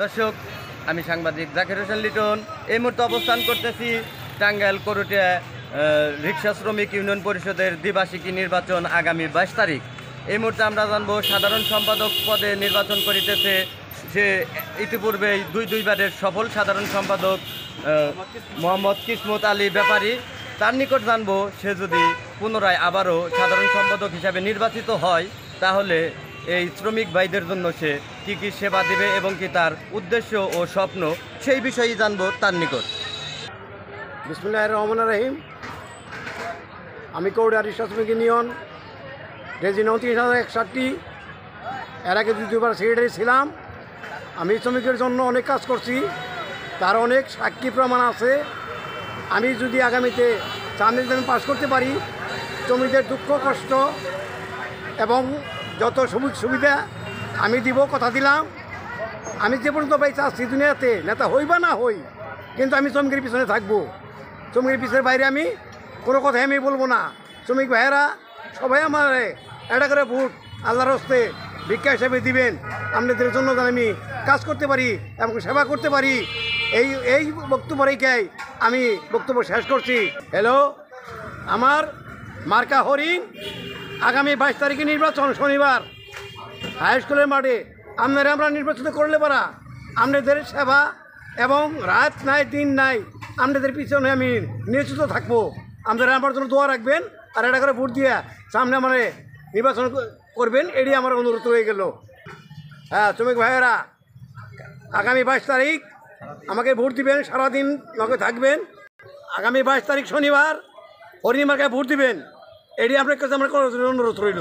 দর্শক, আমি সাংবাদিক জাকির হোসেন লিটন। এই মুহূর্তে অবস্থান করতেছি টাঙ্গাইল করটিয়া রিক্সা শ্রমিক ইউনিয়ন পরিষদের দ্বিবার্ষিকী নির্বাচন আগামী 22 তারিখ। এই মুহূর্তে আমরা জানবো সাধারণ সম্পাদক পদে নির্বাচন করিতেছে সে ইতিপূর্বেই দুইবারের সফল সাধারণ সম্পাদক মোহাম্মদ কিসমত আলী ব্যাপারী। তার নিকট জানবো সে যদি পুনরায় আবারও সাধারণ সম্পাদক হিসাবে নির্বাচিত হয় তাহলে এই শ্রমিক ভাইদের জন্য সে কী কী সেবা দেবে এবং কি তার উদ্দেশ্য ও স্বপ্ন সেই বিষয়েই জানবো তার নিকট। বিসমিল্লাহির রহমানির রহিম। আমি করটিয়া রিক্সা শ্রমিক ইউনিয়ন রেজি 29,061। এর আগে দুবার সেক্রেটারি ছিলাম। আমি শ্রমিকের জন্য অনেক কাজ করছি, তার অনেক সাক্ষী প্রমাণ আছে। আমি যদি আগামীতে সামনে যদি আমি পাশ করতে পারি, শ্রমিকদের দুঃখ কষ্ট এবং যত সুবিধা আমি দিব, কথা দিলাম। আমি যে পর্যন্ত বেঁচে আসছি দুনিয়াতে, নেতা হই বা না হই, কিন্তু আমি শ্রমিকের পিছনে থাকবো। শ্রমিকের পিছনের বাইরে আমি কোনো কথাই আমি বলবো না। শ্রমিক ভাইয়েরা সবাই আমার একটা করে ভোট আল্লাহর হস্তে ভিক্ষা হিসেবে দিবেন, আপনাদের জন্য যেন আমি কাজ করতে পারি এবং সেবা করতে পারি। এই বক্তব্য রেখেই আমি বক্তব্য শেষ করছি। হ্যালো, আমার মার্কা হরিণ। আগামী 22 তারিখে নির্বাচন, শনিবার হাই স্কুলের মাঠে। আমরা নির্বাচন করলে পারা আপনাদের সেবা এবং রাত নাই দিন নাই আপনাদের পিছনে আমি নিয়োজিত থাকবো। আপনারা আমার জন্য দোয়া রাখবেন আর এটা করে ভোট দিয়ে সামনে আমার নির্বাচন করবেন, এটি আমার অনুরোধ রয়ে গেল। হ্যাঁ, শ্রমিক ভাইয়েরা, আগামী 22 তারিখ আমাকে ভোট দিবেন, সারাদিন লগে থাকবেন। আগামী 22 তারিখ শনিবার হরিণ মার্কায় ভোট দিবেন, এটি আপনার কাছে আমার অনুরোধ রইল।